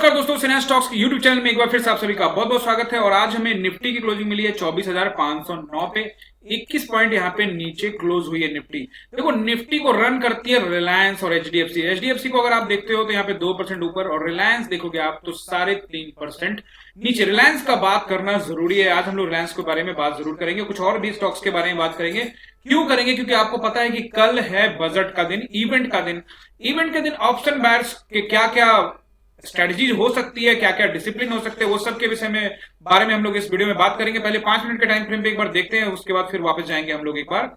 नमस्कार दोस्तों, सिन्हा स्टॉक्स के यूट्यूब चैनल में एक बार फिर से आप सभी का बहुत बहुत स्वागत है। और आज हमें निफ्टी की क्लोजिंग मिली है 24,509 पे। 21 पॉइंट यहाँ पे नीचे क्लोज हुई है निफ्टी। देखो, निफ्टी को रन करती है रिलायंस और एचडीएफसी। एचडीएफसी को अगर आप देखते हो तो यहाँ पे 2% ऊपर, और रिलायंस देखोगे आप तो 3.5% नीचे। रिलायंस का बात करना जरूरी है। आज हम लोग रिलायंस के बारे में बात जरूर करेंगे, कुछ और भी स्टॉक्स के बारे में बात करेंगे। क्यों करेंगे? क्योंकि आपको पता है कि कल है बजट का दिन, इवेंट का दिन। इवेंट के दिन ऑप्शन बायर्स के क्या क्या स्ट्रेटजी हो सकती है, क्या क्या डिसिप्लिन हो सकते हैं, वो सब के विषय में बारे में हम लोग इस वीडियो में बात करेंगे। पहले 5 मिनट के टाइम फ्रेम पे एक बार देखते हैं, उसके बाद फिर वापस जाएंगे हम लोग एक बार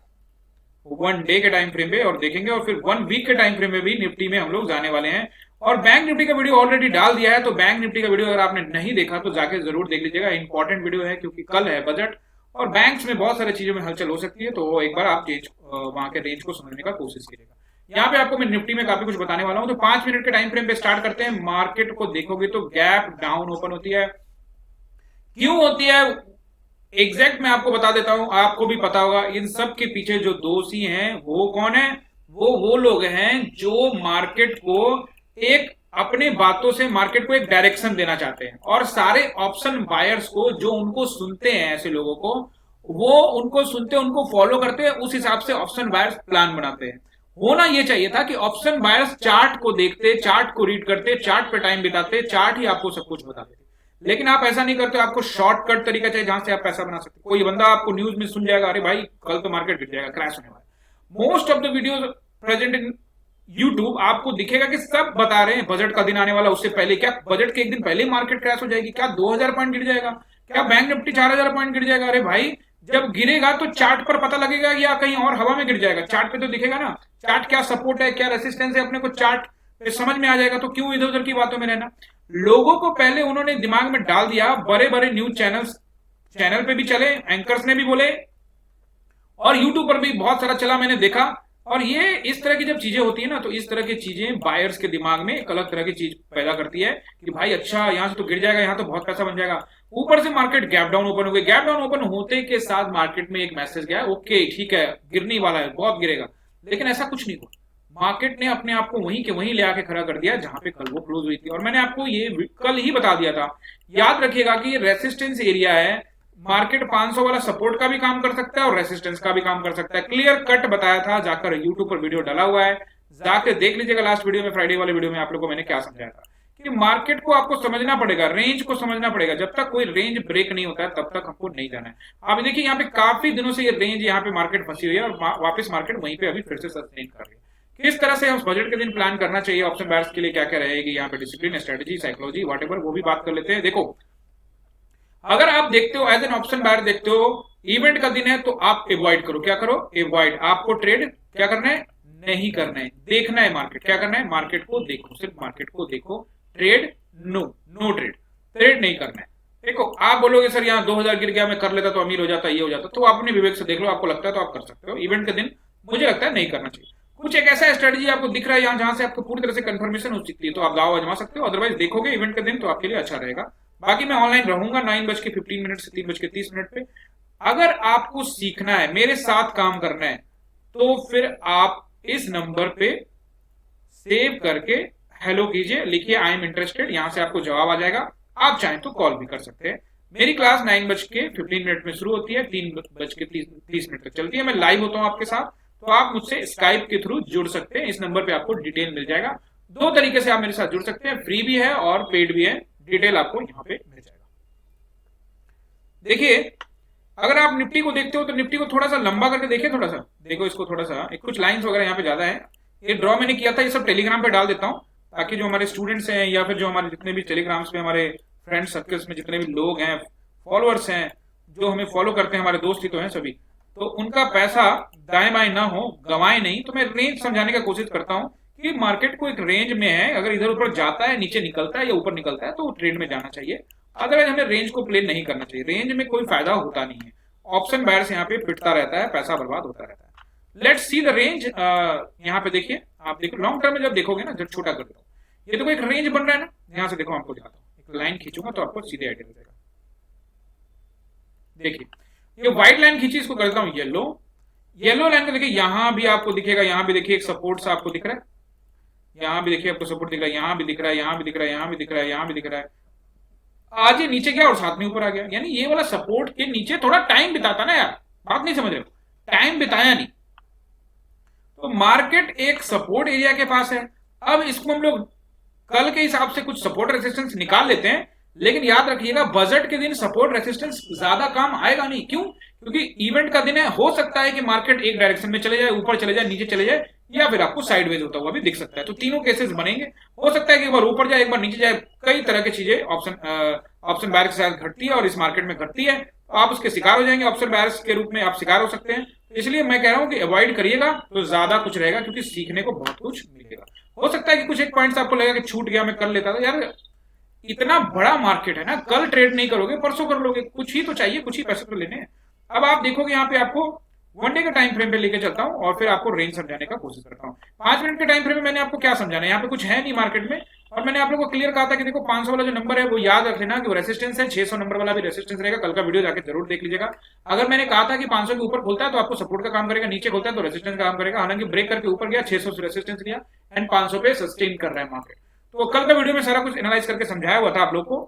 1 डे के टाइम फ्रेम पे और देखेंगे, और फिर 1 वीक के टाइम फ्रेम में भी निफ्टी में हम लोग जाने वाले हैं। और बैंक निफ्टी का वीडियो ऑलरेडी डाल दिया है, तो बैंक निफ्टी का वीडियो अगर आपने नहीं देखा तो जाके जरूर देख लीजिएगा। इंपॉर्टेंट वीडियो है क्योंकि कल है बजट और बैंक्स में बहुत सारी चीजों में हलचल हो सकती है, तो एक बार आप वहां के रेंज को समझने का कोशिश कीजिएगा। यहाँ पे आपको मैं निफ्टी में काफी कुछ बताने वाला हूं। तो 5 मिनट के टाइम फ्रेम पे स्टार्ट करते हैं। मार्केट को देखोगे तो गैप डाउन ओपन होती है। क्यों होती है एग्जैक्ट मैं आपको बता देता हूं, आपको भी पता होगा। इन सब के पीछे जो दोषी हैं वो कौन है? वो लोग हैं जो मार्केट को एक अपने बातों से मार्केट को एक डायरेक्शन देना चाहते हैं, और सारे ऑप्शन बायर्स को जो उनको सुनते हैं, ऐसे लोगों को वो उनको सुनते हैं, उनको फॉलो करते हैं, उस हिसाब से ऑप्शन बायर्स प्लान बनाते हैं। होना यह चाहिए था कि ऑप्शन बायर्स चार्ट को देखते, चार्ट को रीड करते, चार्ट पे टाइम बिताते, चार्ट ही आपको सब कुछ बताते। लेकिन आप ऐसा नहीं करते। आपको शॉर्टकट तरीका चाहिए जहां से आप पैसा बना सकते। कोई बंदा आपको न्यूज में सुन जाएगा, अरे भाई कल तो मार्केट गिर जाएगा, क्रैश होने वाला। Most of the videos present in YouTube आपको दिखेगा कि सब बता रहे हैं बजट का दिन आने वाला, उससे पहले क्या बजट के एक दिन पहले मार्केट क्रैश हो जाएगी, क्या 2000 पॉइंट गिर जाएगा, क्या बैंक निफ्टी 4000 पॉइंट गिर जाएगा। अरे भाई, जब गिरेगा तो चार्ट पर पता लगेगा या कहीं और हवा में गिर जाएगा? चार्ट पे तो दिखेगा ना, चार्ट क्या सपोर्ट है, क्या रेसिस्टेंस है, अपने को चार्ट पे समझ में आ जाएगा। तो क्यों इधर उधर की बातों में रहना? लोगों को पहले उन्होंने दिमाग में डाल दिया, बड़े बड़े न्यूज चैनल पे भी चले, एंकर्स ने भी बोले, और यूट्यूब पर भी बहुत सारा चला, मैंने देखा। और ये इस तरह की जब चीजें होती है ना, तो इस तरह की चीजें बायर्स के दिमाग में एक अलग तरह की चीज पैदा करती है कि भाई अच्छा, यहां से तो गिर जाएगा, यहां तो बहुत पैसा बन जाएगा। ऊपर से मार्केट गैप डाउन ओपन हो गई। गैप डाउन ओपन होते के साथ मार्केट में एक मैसेज गया, ओके ठीक है गिरने वाला है, बहुत गिरेगा। लेकिन ऐसा कुछ नहीं हुआ। मार्केट ने अपने आप को वहीं के वहीं ले आके खड़ा कर दिया जहां पे कल वो क्लोज हुई थी। और मैंने आपको ये कल ही बता दिया था, याद रखिएगा कि रेसिस्टेंस एरिया है। मार्केट 500 वाला सपोर्ट का भी काम कर सकता है और रेसिस्टेंस का भी काम कर सकता है। क्लियर कट बताया था, जाकर यूट्यूब पर वीडियो डाला हुआ है, जाकर देख लीजिएगा। लास्ट वीडियो में, फ्राइडे वाले वीडियो में आप लोगों को मैंने क्या समझाया था कि मार्केट को आपको समझना पड़ेगा, रेंज को समझना पड़ेगा। जब तक कोई रेंज ब्रेक नहीं होता है तब तक हमको नहीं जाना है। आप देखिए यहाँ पे काफी दिनों से ये रेंज यहाँ पे मार्केट फंसी हुई है और वापस मार्केट वहीं पे अभी फिर से सस्टेन कर रही है। किस तरह से हम बजट के दिन प्लान करना चाहिए, ऑप्शन बायर्स के लिए क्या क्या रहेगी यहाँ पे, डिसिप्लिन, स्ट्रेटेजी, साइकोलॉजी, व्हाटएवर, वो भी बात कर लेते हैं। देखो, अगर आप देखते हो एज एन ऑप्शन बायर देखते हो, इवेंट का दिन है तो आप अवॉइड करो। क्या करो? अवॉइड। आपको ट्रेड क्या करना है? नहीं करना है, देखना है मार्केट। क्या करना है? मार्केट को देखो, सिर्फ मार्केट को देखो। ट्रेड नो ट्रेड, ट्रेड नहीं करना है। देखो, आप बोलोगे सर यहाँ 2000 गिर गया, मैं कर लेता तो अमीर हो जाता, ये हो जाता, तो आप अपने विवेक से देख लो, आपको लगता है तो आप कर सकते हो। इवेंट के दिन मुझे लगता है नहीं करना चाहिए। कुछ एक ऐसा स्ट्रेटजी आपको दिख रहा है यहाँ जहां से आपको पूरी तरह से कंफर्मेशन हो सकती है, तो आप दाव आजमा सकते हो। अदरवाइज देखोगे इवेंट के दिन तो आपके लिए अच्छा रहेगा। बाकी मैं ऑनलाइन रहूंगा 9:15 से 3:30 पे। अगर आपको सीखना है, मेरे साथ काम करना है, तो फिर आप इस नंबर पे सेव करके हेलो कीजिए, लिखिए आई एम इंटरेस्टेड, यहां से आपको जवाब आ जाएगा। आप चाहें तो कॉल भी कर सकते हैं। मेरी क्लास 9:15 में शुरू होती है, 3:30 तक चलती है। मैं लाइव होता हूं आपके साथ, तो आप मुझसे स्काइप के थ्रू जुड़ सकते हैं। इस नंबर पे आपको डिटेल मिल जाएगा। 2 तरीके से आप मेरे साथ जुड़ सकते हैं, फ्री भी है और पेड भी है। डिटेल आपको यहाँ पे मिल जाएगा। देखिए, अगर आप निफ्टी को देखते हो तो निफ्टी को थोड़ा सा लंबा करके देखिए, थोड़ा सा देखो इसको, थोड़ा सा कुछ लाइंस वगैरह यहाँ पे ज्यादा है। ये ड्रॉ मैंने किया था, ये सब टेलीग्राम पे डाल देता हूँ, ताकि जो हमारे स्टूडेंट्स हैं या फिर जो हमारे जितने भी टेलीग्राम्स में हमारे फ्रेंड सर्कल्स में जितने भी लोग हैं, फॉलोअर्स हैं, जो हमें फॉलो करते हैं, हमारे दोस्त ही तो हैं सभी, तो उनका पैसा दाएं बाएं ना हो, गवाए नहीं। तो मैं रेंज समझाने की कोशिश करता हूँ कि मार्केट को एक रेंज में है, अगर इधर ऊपर जाता है, नीचे निकलता है या ऊपर निकलता है तो ट्रेड में जाना चाहिए। अदरवाइज हमें रेंज को प्ले नहीं करना चाहिए। रेंज में कोई फायदा होता नहीं है। ऑप्शन बायर्स यहाँ पे पिटता रहता है, पैसा बर्बाद होता रहता है। Let's see the range. यहाँ पे देखिए, आप देखो लॉन्ग टर्म में जब देखोगे ना, जब छोटा कर दो, ये देखो एक रेंज बन रहा है ना, यहां से देखो, आपको दिखाता हूँ, एक लाइन खींचूंगा तो आपको सीधे आइडिया मिलेगा। देखिए, ये व्हाइट लाइन खींची, इसको करता हूं येलो लाइन को देखिए, यहां भी आपको दिखेगा, यहां भी देखिए एक सपोर्ट सा आपको दिख रहा है, यहाँ भी देखिए आपको सपोर्ट दिख रहा है, यहाँ भी दिख रहा है, यहाँ भी दिख रहा है, यहाँ भी दिख रहा है, यहाँ भी दिख रहा है। आज ये नीचे गया और साथ में ऊपर आ गया, यानी ये वाला सपोर्ट के नीचे थोड़ा टाइम बिताता ना यार, बात नहीं समझ रहे हो, टाइम बिताया नहीं। तो मार्केट एक सपोर्ट एरिया के पास है। अब इसको हम लोग कल के हिसाब से कुछ सपोर्ट रेजिस्टेंस निकाल लेते हैं, लेकिन याद रखिएगा बजट के दिन सपोर्ट रेजिस्टेंस ज्यादा काम आएगा नहीं। क्यों? क्योंकि इवेंट का दिन है, हो सकता है कि मार्केट एक डायरेक्शन में चले जाए, ऊपर चले जाए, नीचे चले जाए, या फिर आपको साइडवेज होता हुआ भी दिख सकता है। तो तीनों केसेस बनेंगे, हो सकता है कि एक बार ऊपर जाए, एक बार नीचे जाए, कई तरह की चीजें ऑप्शन बायर के साथ घटती है और इस मार्केट में घटती है, तो आप उसके शिकार हो जाएंगे, ऑप्शन बायर्स के रूप में आप शिकार हो सकते हैं। इसलिए मैं कह रहा हूं कि अवॉइड करिएगा तो ज्यादा कुछ रहेगा, क्योंकि सीखने को बहुत कुछ मिलेगा। हो सकता है कि कुछ एक पॉइंट्स आपको लगेगा कि छूट गया, मैं कर लेता था यार, इतना बड़ा मार्केट है ना, कल ट्रेड नहीं करोगे परसों कर लोगे, कुछ ही तो चाहिए, कुछ ही पैसे तो लेने हैं। अब आप देखोगे यहाँ पे आपको वन डे के टाइम फ्रेम पे लेके चलता हूं और फिर आपको रेंज समझाने का कोशिश करता हूं। 5 मिनट के टाइम फ्रेम में मैंने आपको क्या समझाना है, यहाँ पे कुछ है नहीं मार्केट में, और मैंने आप लोगों को क्लियर कहा था कि देखो 500 वाला जो नंबर है वो याद रख लेना कि वो रेसिस्टेंस है, 600 नंबर वाला भी रेसिस्टेंस रहेगा। कल का वीडियो जाके जरूर देख लीजिएगा। अगर मैंने कहा था कि 500 के ऊपर खुलता है तो आपको सपोर्ट का काम करेगा, नीचे खुलता है तो रेसिस्टेंस का काम करेगा। हालांकि ब्रेक करके ऊपर गया, 600 से रेसिस्टेंस लिया एंड 500 पे सस्टेन कर रहा है मार्केट। तो कल का वीडियो में सारा कुछ एनालाइज करके समझाया हुआ था आप लोग को।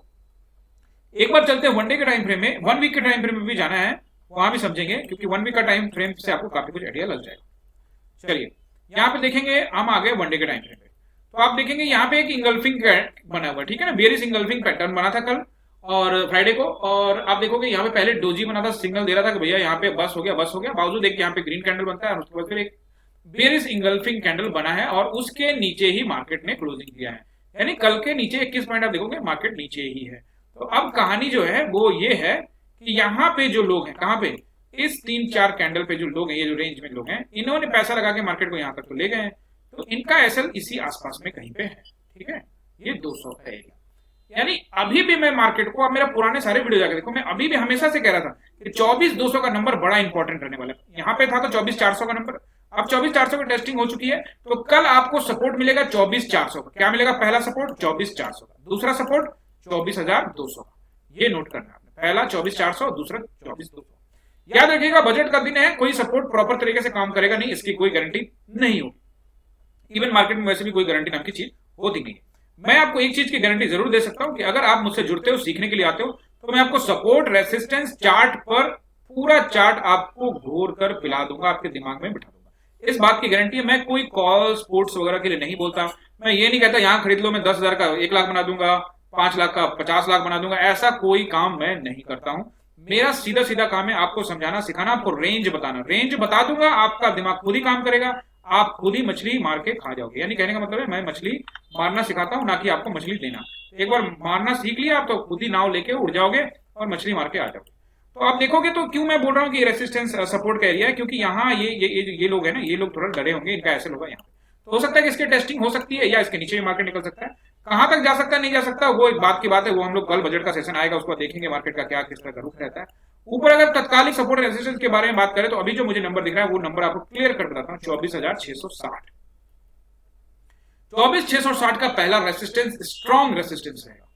एक बार चलते हैं वन डे के टाइम फ्रेम में, 1 वीक के टाइम फ्रेम में भी जाना है, वहां भी समझेंगे, क्योंकि 1 वीक का टाइम फ्रेम से आपको काफी कुछ आइडिया लग जाएगा। चलिए यहाँ पे देखेंगे, हम आ गए वन डे के टाइम फ्रेम पे। तो आप देखेंगे यहाँ पे एक इंगल्फिंग बना हुआ, ठीक है ना, बेयरिश इंगल्फिंग पैटर्न बना था कल और फ्राइडे को। और आप देखोगे यहाँ पे पहले डोजी बना था, सिग्नल दे रहा था कि भैया यहाँ पे बस हो गया, बस हो गया। बावजूद देखिए यहाँ पे ग्रीन कैंडल बनता है और उसके बाद फिर एक बेयरिश इंगल्फिंग कैंडल बना है और उसके नीचे ही मार्केट ने क्लोजिंग किया है, यानी कल के नीचे 21 पॉइंट आप देखोगे मार्केट नीचे ही है। तो अब कहानी जो है वो ये है कि यहाँ पे जो लोग हैं, कहाँ पे, इस 3-4 कैंडल पे जो लोग हैं, ये जो रेंज में लोग हैं, इन्होंने पैसा लगा के मार्केट को यहाँ तक तो ले गए हैं। तो इनका एसएल इसी आसपास में कहीं पे है, ठीक है, ये 200 है। यानी अभी भी मैं मार्केट को, अब मेरा पुराने सारे वीडियो जाके देखो, मैं अभी भी हमेशा से कह रहा था कि 24,200 का नंबर बड़ा इंपॉर्टेंट रहने वाला है। यहाँ पे था तो 24,400 का नंबर, अब 24,400 की टेस्टिंग हो चुकी है। तो कल आपको सपोर्ट मिलेगा 24,400 का। क्या मिलेगा? पहला सपोर्ट 24,400 का, दूसरा सपोर्ट 24,200 का। ये नोट करना आपने, पहला 24,400, दूसरा 24,200। याद रखिएगा बजट का दिन है, कोई सपोर्ट प्रॉपर तरीके से काम करेगा नहीं, इसकी कोई गारंटी नहीं होगी। इवन मार्केट में वैसे भी कोई गारंटी नाम की चीज होती नहीं है। मैं आपको एक चीज की गारंटी जरूर दे सकता हूं कि अगर आप मुझसे जुड़ते हो, सीखने के लिए आते हो, तो मैं आपको सपोर्ट रेसिस्टेंस चार्ट पर पूरा चार्ट आपको घोर कर पिला दूंगा, आपके दिमाग में बिठा दूंगा। इस बात की गारंटी है। मैं कोई कॉल स्पोर्ट्स वगैरह के लिए नहीं बोलता। मैं ये नहीं कहता यहां खरीद लो, मैं 10,000 का 1 लाख बना दूंगा, 5 लाख का 50 लाख बना दूंगा, ऐसा कोई काम मैं नहीं करता हूं। मेरा सीधा सीधा काम है आपको समझाना, सिखाना, आपको रेंज बताना। रेंज बता दूंगा, आपका दिमाग खुद ही काम करेगा, आप खुद ही मछली मार के खा जाओगे। यानी कहने का मतलब है मैं मछली मारना सिखाता हूं, ना कि आपको मछली देना। एक बार मारना सीख लिया आप तो खुद ही नाव लेके उड़ जाओगे और मछली मार के आ जाओगे। तो आप देखोगे तो क्यों मैं बोल रहा हूं कि रेसिस्टेंस सपोर्ट का एरिया है, क्योंकि यहाँ ये लोग है ना, ये लोग थोड़ा डरे होंगे, इनका ऐसे होगा यहाँ। तो हो सकता है कि इसकी टेस्टिंग हो सकती है या इसके नीचे भी मार्केट निकल सकता है। कहां तक जा सकता है, नहीं जा सकता, वो एक बात की बात है, वो हम लोग कल बजट का सेशन आएगा उसको देखेंगे मार्केट का क्या किस तरह का रुख रहता है। ऊपर अगर तत्कालिक सपोर्ट रेजिस्टेंस के बारे में बात करें तो अभी जो मुझे नंबर दिख रहा है वो नंबर आपको क्लियर कर बताता हूं, 24,660। 24,660 का पहला रेसिस्टेंस स्ट्रॉन्ग रेसिस्टेंस रहेगा।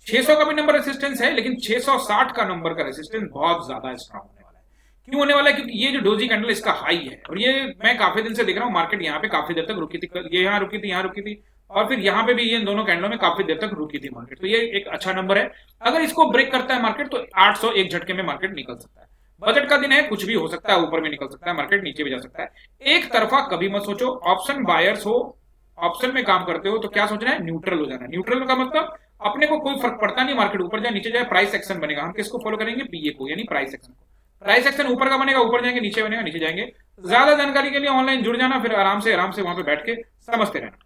600 का भी नंबर रेसिस्टेंस है, लेकिन 660 का नंबर का रेसिस्टेंस बहुत ज्यादा स्ट्रॉन्ग होने वाला है। क्यों होने वाला है? क्योंकि ये जो डोजी कैंडल इसका हाई है और ये मैं काफी दिन से देख रहा हूं मार्केट यहाँ पे काफी देर तक रुकी थी, ये यहाँ रुकी थी, यहाँ रुकी थी, और फिर यहाँ पे भी ये इन दोनों कैंडलों में काफी देर तक रुकी थी मार्केट। तो ये एक अच्छा नंबर है। अगर इसको ब्रेक करता है मार्केट तो 800 एक झटके में मार्केट निकल सकता है। बजट का दिन है, कुछ भी हो सकता है, ऊपर में निकल सकता है मार्केट, नीचे भी जा सकता है। एक तरफा कभी मत सोचो। ऑप्शन बायर्स हो, ऑप्शन में काम करते हो तो क्या सोचना है? न्यूट्रल हो जाना। न्यूट्रल का मतलब अपने को कोई फर्क पड़ता नहीं, मार्केट ऊपर जाए नीचे जाए, प्राइस एक्शन बनेगा। हम किसको फॉलो करेंगे? पीए को, यानी प्राइस एक्शन को। प्राइस एक्शन ऊपर का बनेगा, ऊपर जाएंगे, नीचे बनेगा, नीचे जाएंगे। ज्यादा जानकारी के लिए ऑनलाइन जुड़ जाना, फिर आराम से वहां पे बैठ के समझते रहना।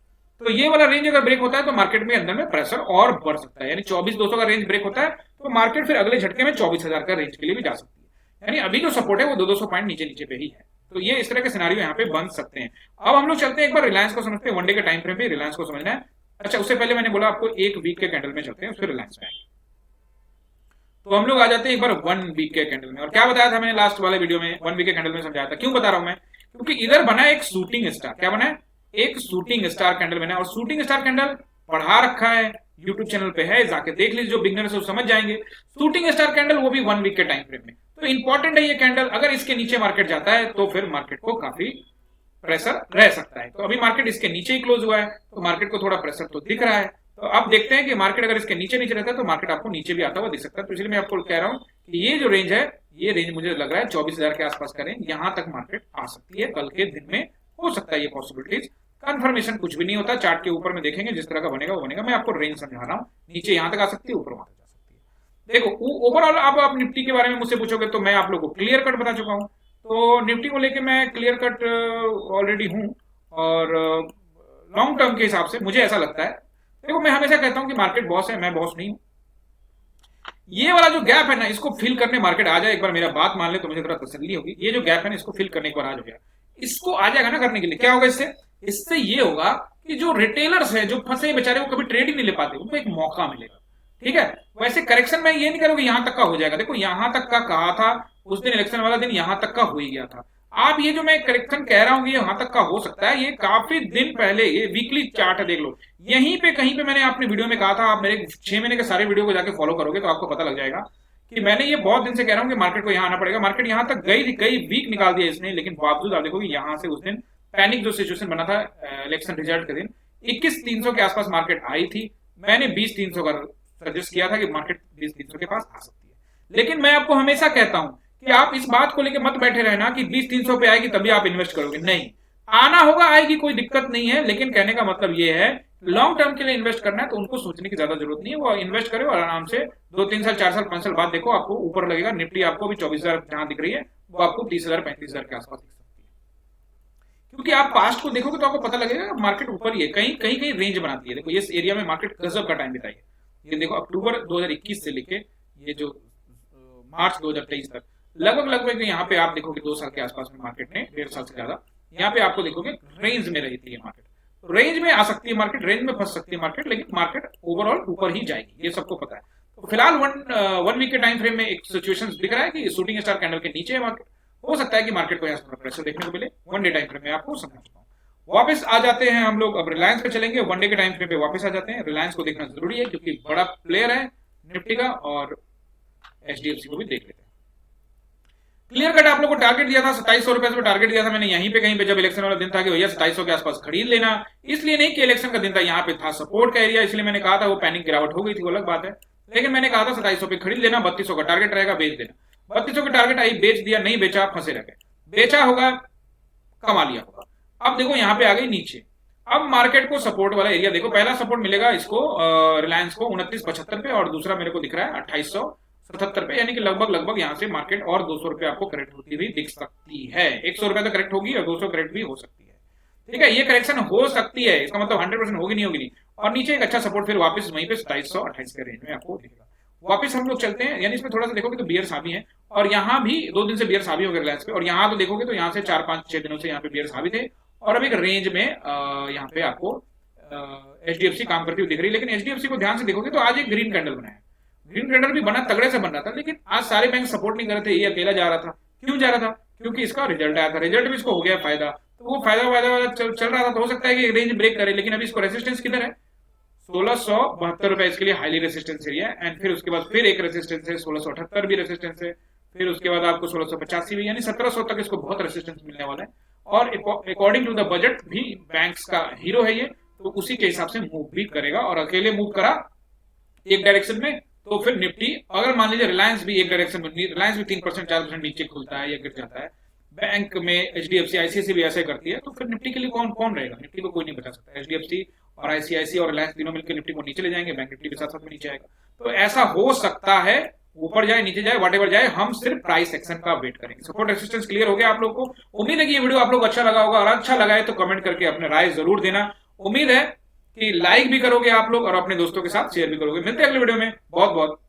तो ये वाला रेंज अगर ब्रेक होता है तो मार्केट में अंदर में प्रेशर और बढ़ सकता है। यानी 24,200 का रेंज ब्रेक होता है तो मार्केट फिर अगले झटके में 24,000 का रेंज के लिए भी जा सकती है। यानी अभी जो सपोर्ट है वो 200 पॉइंट नीचे नीचे पे ही है। तो ये इस तरह के सिनारियो यहाँ पे बन सकते हैं। अब हम लोग चलते हैं एक बार रिलायंस को समझते हैं। वनडे के टाइम फ्रेम पे रिलायंस को समझना है। अच्छा, उससे पहले मैंने बोला आपको एक वीक के कैंडल में चलते हैं, फिर रिलायंस में आएंगे। तो हम लोग आ जाते हैं एक बार 1 वीक के कैंडल में। और क्या बताया था मैंने लास्ट वाले वीडियो में? 1 वीक के कैंडल में समझाया था। क्यों बता रहा हूं मैं? क्योंकि इधर बना एक शूटिंग स्टार। क्या बना है? एक शूटिंग स्टार कैंडल बना है। और शूटिंग स्टार कैंडल पढ़ा रखा है, यूट्यूब चैनल पे है, जाके देख लीजिए। जो बिगनर है वो समझ जाएंगे। शूटिंग स्टार कैंडल, वो भी 1 वीक के टाइम फ्रेम में। तो इंपॉर्टेंट है ये कैंडल। अगर इसके नीचे मार्केट जाता है तो फिर मार्केट को काफी प्रेशर रह सकता है। तो अभी मार्केट इसके नीचे ही क्लोज हुआ है, तो मार्केट को थोड़ा प्रेशर तो दिख रहा है। तो अब देखते हैं कि मार्केट अगर इसके नीचे नीचे रहता है तो मार्केट आपको नीचे भी आता हुआ दिख सकता है। तो इसलिए मैं आपको कह रहा हूं कि ये जो रेंज है, ये रेंज मुझे लग रहा है 24,000 के आसपास का रेंज, यहां तक मार्केट आ सकती है कल के दिन में, हो सकता है ये पॉसिबिलिटीज। कंफर्मेशन कुछ भी नहीं होता, चार्ट के ऊपर में देखेंगे जिस तरह का बनेगा वो बनेगा। मैं आपको रेंज समझा रहा हूँ, नीचे यहां तक आ सकती है, ऊपर वहां तक जा सकती है। देखो ओवरऑल अब आप निफ्टी के बारे में मुझसे पूछोगे तो मैं आप लोगों को क्लियर कट बता चुका हूं। तो निफ्टी को लेके मैं क्लियर कट ऑलरेडी हूं, और लॉन्ग टर्म के हिसाब से मुझे ऐसा लगता है, देखो मैं हमेशा कहता हूं कि मार्केट बॉस है, मैं बॉस नहीं हूं। ये वाला जो गैप है ना, इसको फिल करने मार्केट आ जाए, एक बार मेरा बात मान ले तो मुझे थोड़ा तसल्ली होगी। ये जो गैप है ना, इसको फिल करने एक बार आ जाएगा, इसको आ जाएगा ना करने के लिए, क्या होगा इससे? इससे ये होगा कि जो रिटेलर्स है, जो फंसे बेचारे, वो कभी ट्रेड ही नहीं ले पाते, उनको एक मौका मिलेगा। ठीक है, वैसे करेक्शन में ये नहीं करूँ कि यहां तक का हो जाएगा। देखो यहां तक का कहा था उस दिन, इलेक्शन वाला दिन यहां तक का हो ही गया था। आप ये जो मैं करेक्शन कह रहा हूं ये यहां तक का हो सकता है, ये काफी दिन पहले, ये वीकली चार्ट है, देख लो यहीं पे कहीं पे मैंने अपनी वीडियो में कहा था। आप मेरे 6 महीने के सारे वीडियो को जाके फॉलो करोगे तो आपको पता लग जाएगा कि मैंने ये बहुत दिन से कह रहा हूं कि मार्केट को यहां आना पड़ेगा। मार्केट यहां तक गई थी, कई वीक निकाल दिया इसने, लेकिन बावजूद आप देखोगे यहां से उस दिन पैनिक जो सिचुएशन बना था इलेक्शन रिजल्ट के दिन, 21,300 के आसपास मार्केट आई थी। मैंने 20,300 का सजेस्ट किया था कि मार्केट 20,300 के पास आ सकती है। लेकिन मैं आपको हमेशा कहता हूं कि आप इस बात को लेकर मत बैठे रहना कि 20,300 पे आएगी तभी आप इन्वेस्ट करोगे, नहीं, आना होगा, आएगी, कोई दिक्कत नहीं है। लेकिन कहने का मतलब ये है, लॉन्ग टर्म के लिए इन्वेस्ट करना है तो उनको सोचने की ज्यादा जरूरत नहीं है, वो इन्वेस्ट करे और आराम से 2-3 साल 4 साल 5 साल बाद देखो आपको ऊपर लगेगा। निफ्टी आपको भी 24,000 जहां दिख रही है वो आपको 30,000 35,000 के आसपास दिख सकती है, क्योंकि आप पास्ट को देखोगे तो आपको पता लगेगा मार्केट ऊपर ही है, कहीं कहीं कहीं रेंज बनाती है। देखो इस एरिया में मार्केट गजब का टाइम बिताई है। ये देखो अक्टूबर 2021 से लेके ये जो मार्च 2023 तक लगभग यहाँ पे आप देखोगे 2 साल के आसपास में मार्केट ने, 1.5 साल से ज्यादा, यहाँ पे आपको देखोगे रेंज में रहती है मार्केट। रेंज में आ सकती है मार्केट, रेंज में फंस सकती है मार्केट, लेकिन मार्केट ओवरऑल ऊपर ही जाएगी, ये सबको पता है। तो फिलहाल वन वीक के टाइम फ्रेम में एक सिचुएशन दिख रहा है कि शूटिंग स्टार कैंडल के नीचे है मार्केट, हो सकता है कि मार्केट को यहाँ से प्रेशर देखने को मिले। वन डे टाइम फ्रेम में आपको समझ चुका हूँ। वापस आ जाते हैं हम लोग, अब रिलायंस पे चलेंगे। वन डे के टाइम फ्रेम पे वापस आ जाते हैं। रिलायंस को देखना जरूरी है क्योंकि बड़ा प्लेयर है निफ्टी का, और एचडीएफसी को भी देख लेते हैं। क्लियर कट आप लोग को टारगेट दिया था 2700 रुपए से, टारगेट दिया था मैंने यहीं पे कहीं पे, जब इलेक्शन वाला दिन था कि भैया 2700 के आसपास खरीद लेना। इसलिए नहीं कि इलेक्शन का दिन था, यहाँ पे था सपोर्ट का एरिया, इसलिए मैंने कहा था। वो पैनिक गिरावट हो गई थी वो अलग बात है, लेकिन मैंने कहा था 2700 पे खरीद लेना, 3200 का टारगेट रहेगा, बेच देना। 3200 का टारगेट आई, बेच दिया, नहीं बेचा, फंसे रह गए। बेचा होगा, कमा लिया होगा। अब देखो यहाँ पे आ गई नीचे। अब मार्केट को सपोर्ट वाला एरिया देखो, पहला सपोर्ट मिलेगा इसको रिलायंस को 2975 पे, और दूसरा मेरे को दिख रहा है 2877 पे, यानी कि लगभग यहाँ से मार्केट और 200 रुपए आपको करेक्ट होती हुई दिख सकती है। 100 रुपए तो करेक्ट होगी और 200 करेक्ट भी हो सकती है। ठीक है, ये करेक्शन हो सकती है, इसका मतलब 100% होगी नहीं होगी नहीं। और नीचे एक अच्छा सपोर्ट फिर वापस वहीं पे 2728 के रेंज में आपको दिखेगा। वापस हम लोग चलते हैं, यानी इसमें थोड़ा सा देखोगे तो बियर्स हावी है, और यहाँ भी 2 दिन से बियर्स हावी हो गए रिलायंस पे, और यहाँ तो देखोगे तो यहाँ से 4-5-6 दिनों से यहाँ पे बियर्स हावी थे, और अब एक रेंज में यहाँ पे आपको एचडीएफसी काम करती हुई दिख रही है। लेकिन एचडीएफसी को ध्यान से देखोगे तो आज एक ग्रीन कैंडल बना है, ग्रीन कैंडल भी बना, तगड़े से बन रहा था, लेकिन आज सारे बैंक सपोर्ट नहीं कर रहे थे, ये अकेला जा रहा था। क्यों जा रहा था? क्योंकि इसका रिजल्ट आया था, रिजल्ट भी इसको हो गया फायदा, तो वो फायदा चल रहा था। तो हो सकता है कि रेंज ब्रेक करे, लेकिन अभी इसको रेसिस्टेंस किधर है? 1672 रुपए इसके लिए हाईली रेसिस्टेंस एरिया, एंड फिर उसके बाद फिर एक रेसिस्टेंस है 1678 भी रेसिस्टेंस है, फिर उसके बाद आपको 1685 भी, यानी 1700 तक इसको बहुत रेसिस्टेंस मिलने वाला है। और अकॉर्डिंग टू द बजट भी बैंक्स का हीरो है ये, तो उसी के हिसाब से मूव भी करेगा, और अकेले मूव करा एक डायरेक्शन में तो फिर निफ्टी, अगर मान लीजिए रिलायंस भी एक डायरेक्शन में, रिलायंस भी 3% 4% नीचे खुलता है या गिर जाता है, बैंक में एचडीएफसी आईसीआईसी भी ऐसे करती है, तो फिर निफ्टी के लिए कौन रहेगा? निफ्टी को कोई नहीं बचा सकता। एचडीएफसी और आईसीआईसी और रिलायंस तीनों मिलकर निफ्टी को नीचे ले जाएंगे, बैंक निफ्टी भी साथ साथ में नीचे आएगा। तो ऐसा हो सकता है, ऊपर जाए नीचे जाए व्हाटएवर जाए, हम सिर्फ प्राइस एक्शन का वेट करेंगे। सपोर्ट रेजिस्टेंस क्लियर हो गया आप लोग को। उम्मीद है कि ये वीडियो आप लोग अच्छा लगा होगा, और अच्छा लगा है तो कमेंट करके अपने राय जरूर देना। उम्मीद है कि लाइक भी करोगे आप लोग और अपने दोस्तों के साथ शेयर भी करोगे। मिलते हैं अगले वीडियो में। बहुत बहुत